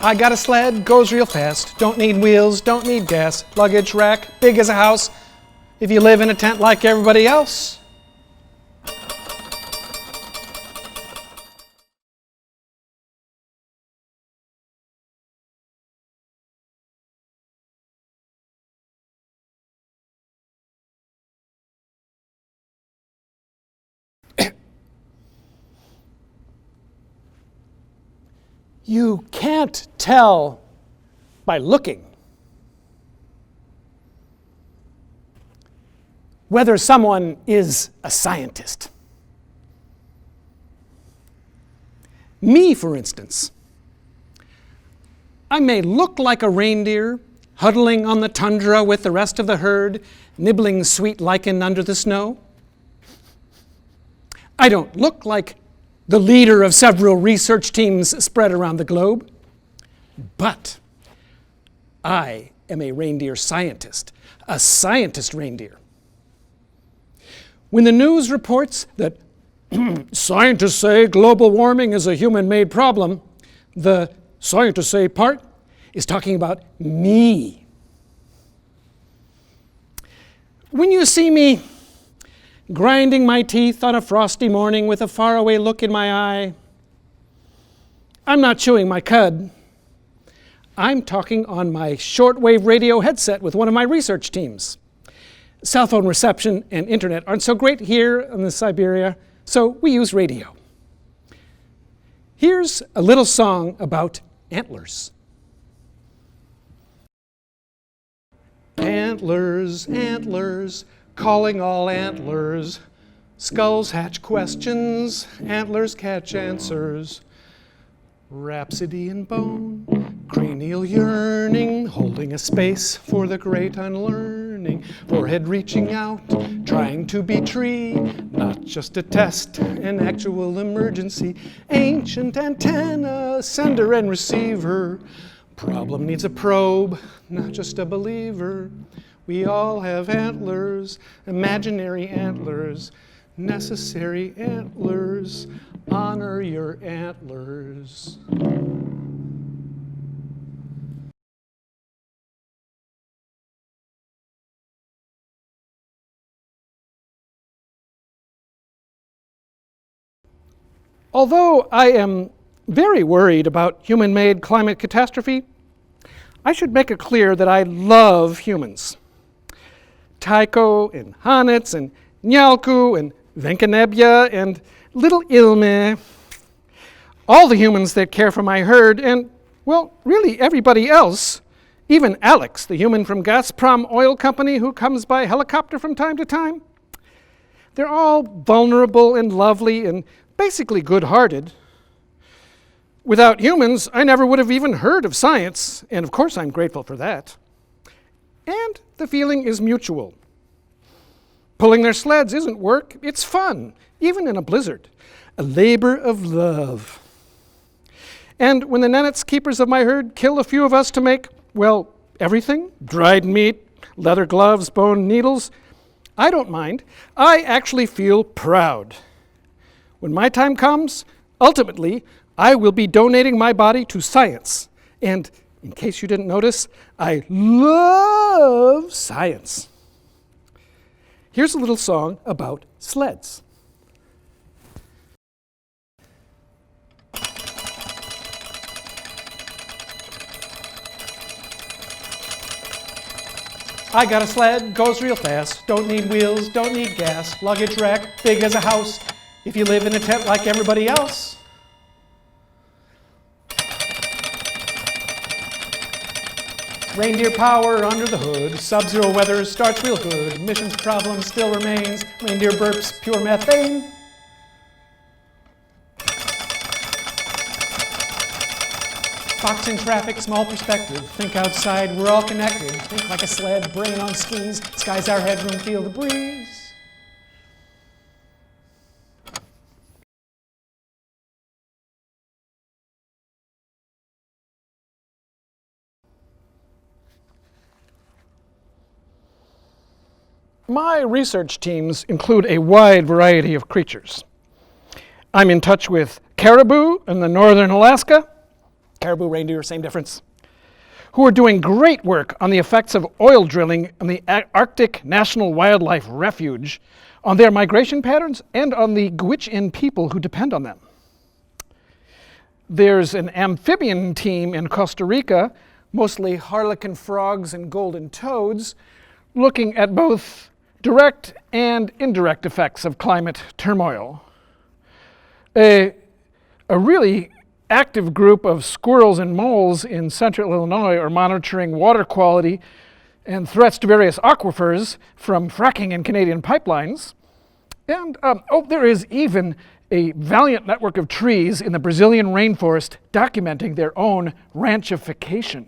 I got a sled, goes real fast. Don't need wheels, don't need gas. Luggage rack, big as a house. If you live in a tent like everybody else. You can't tell by looking whether someone is a scientist. Me, for instance. I may look like a reindeer, huddling on the tundra with the rest of the herd, nibbling sweet lichen under the snow. I don't look like the leader of several research teams spread around the globe. But I am a reindeer scientist, a scientist reindeer. When the news reports that scientists say global warming is a human-made problem, the scientists say part is talking about me. When you see me grinding my teeth on a frosty morning with a faraway look in my eye, I'm not chewing my cud. I'm talking on my shortwave radio headset with one of my research teams. Cell phone reception and internet aren't so great here in the Siberia, so we use radio. Here's a little song about antlers. Antlers, antlers, calling all antlers. Skulls hatch questions, antlers catch answers. Rhapsody in bone, cranial yearning, holding a space for the great unlearning. Forehead reaching out, trying to be tree, not just a test, an actual emergency. Ancient antenna, sender and receiver. Problem needs a probe, not just a believer. We all have antlers, imaginary antlers, necessary antlers. Honor your antlers. Although I am very worried about human-made climate catastrophe, I should make it clear that I love humans. Tycho and Hanitz and Nyalku and Venkanebya and little Ilme, all the humans that care for my herd, and, well, really everybody else, even Alex, the human from Gazprom Oil Company who comes by helicopter from time to time. They're all vulnerable and lovely and basically good-hearted. Without humans, I never would have even heard of science, and of course I'm grateful for that. And the feeling is mutual. Pulling their sleds isn't work, it's fun, even in a blizzard. A labor of love. And when the Nenets, keepers of my herd, kill a few of us to make, well, everything, dried meat, leather gloves, bone needles, I don't mind. I actually feel proud. When my time comes, ultimately, I will be donating my body to science. And in case you didn't notice, I love science. Here's a little song about sleds. I got a sled, goes real fast. Don't need wheels, don't need gas. Luggage rack, big as a house. If you live in a tent like everybody else. Reindeer power under the hood. Sub-zero weather starts real good. Missions problem still remains. Reindeer burps, pure methane. Fox in traffic, small perspective. Think outside, we're all connected. Think like a sled, brain on skis. Sky's our headroom, feel the breeze. My research teams include a wide variety of creatures. I'm in touch with caribou in the northern Alaska, caribou, reindeer, same difference, who are doing great work on the effects of oil drilling on the Arctic National Wildlife Refuge, on their migration patterns, and on the Gwich'in people who depend on them. There's an amphibian team in Costa Rica, mostly harlequin frogs and golden toads, looking at both direct and indirect effects of climate turmoil. A really active group of squirrels and moles in central Illinois are monitoring water quality and threats to various aquifers from fracking in Canadian pipelines. And there is even a valiant network of trees in the Brazilian rainforest documenting their own ranchification.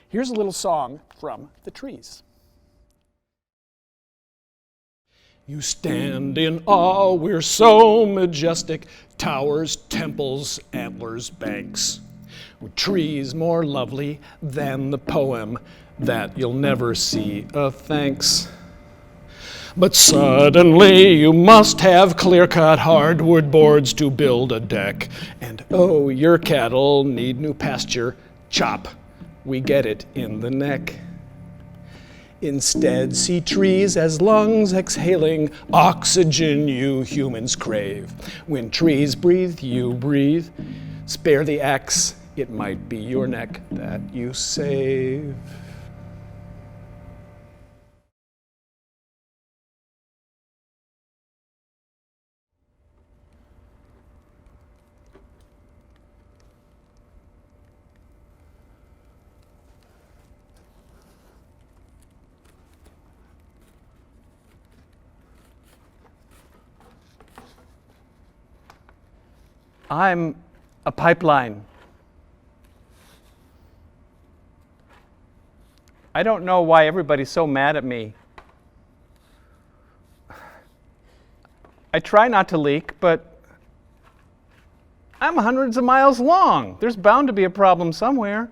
Here's a little song from the trees. You stand in awe, we're so majestic, towers, temples, antlers, banks. With trees more lovely than the poem that you'll never see of thanks. But suddenly you must have clear-cut hardwood boards to build a deck. And oh, your cattle need new pasture. Chop, we get it in the neck. Instead, see trees as lungs exhaling oxygen you humans crave. When trees breathe, you breathe. Spare the axe, it might be your neck that you save. I'm a pipeline. I don't know why everybody's so mad at me. I try not to leak, but I'm hundreds of miles long. There's bound to be a problem somewhere.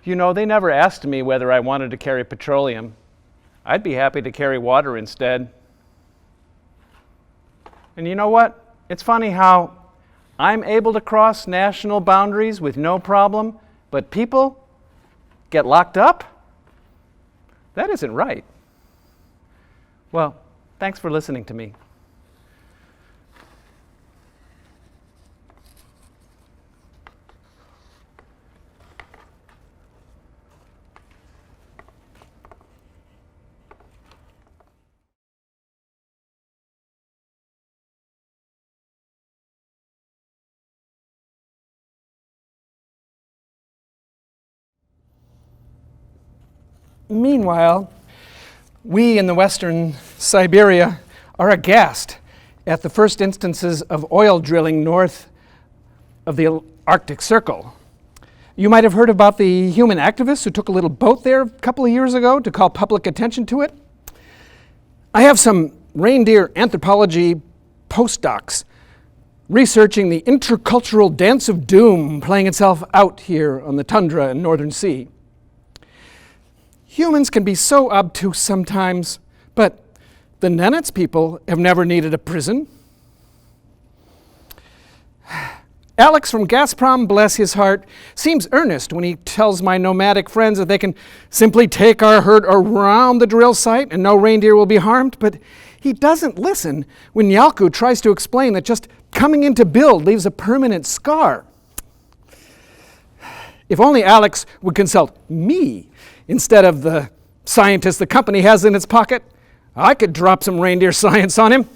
You know, they never asked me whether I wanted to carry petroleum. I'd be happy to carry water instead. And you know what? It's funny how I'm able to cross national boundaries with no problem, but people get locked up? That isn't right. Well, thanks for listening to me. Meanwhile, we in the western Siberia are aghast at the first instances of oil drilling north of the Arctic Circle. You might have heard about the human activists who took a little boat there a couple of years ago to call public attention to it. I have some reindeer anthropology postdocs researching the intercultural dance of doom playing itself out here on the tundra and northern sea. Humans can be so obtuse sometimes, but the Nenets people have never needed a prison. Alex from Gazprom, bless his heart, seems earnest when he tells my nomadic friends that they can simply take our herd around the drill site and no reindeer will be harmed, but he doesn't listen when Yalku tries to explain that just coming in to build leaves a permanent scar. If only Alex would consult me instead of the scientist the company has in its pocket, I could drop some reindeer science on him.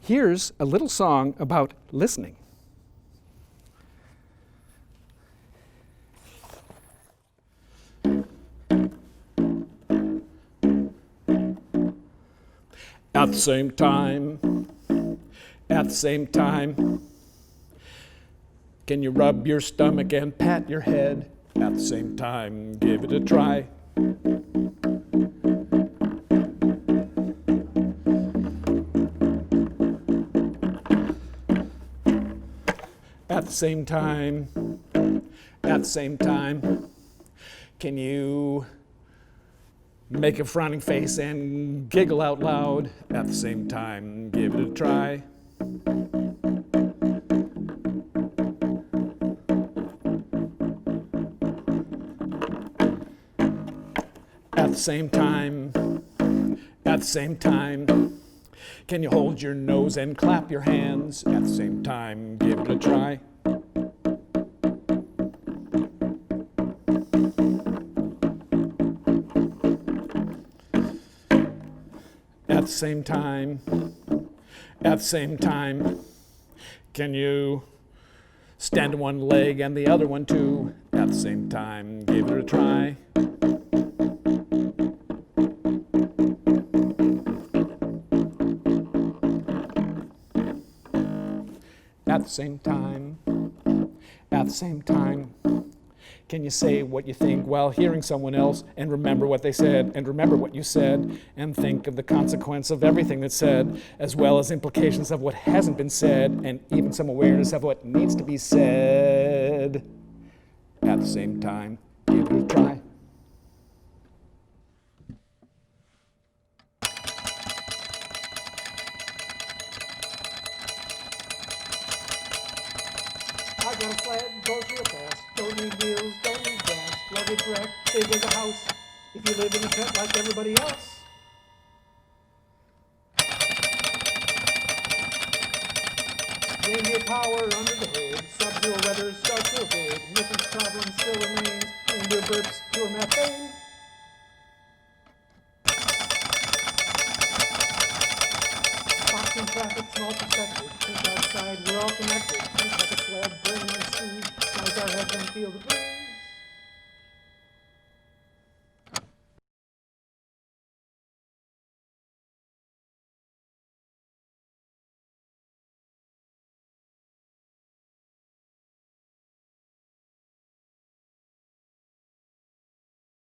Here's a little song about listening. At the same time, can you rub your stomach and pat your head? At the same time, give it a try. At the same time, can you make a frowning face and giggle out loud? At the same time, give it a try. the same time, at the same time. Can you hold your nose and clap your hands at the same time? Give it a try. At the same time, at the same time. Can you stand on one leg and the other one too at the same time? Give it a try. At the same time, at the same time. Can you say what you think while hearing someone else and remember what they said and remember what you said and think of the consequence of everything that's said as well as implications of what hasn't been said and even some awareness of what needs to be said at the same time? Give it a try. I got a sled, goes real fast. Don't need wheels, don't need gas. Luggage rack, big as a house. If you live in a tent like everybody else. Reindeer power under the hood. Sub-zero weather starts real good. Mickey's problem still remains. Reindeer burps, pure methane. Boxing traffic, small perspective. Think outside, we're all connected. Think like a sled, burning on speed. Slice our heads and feel the breeze.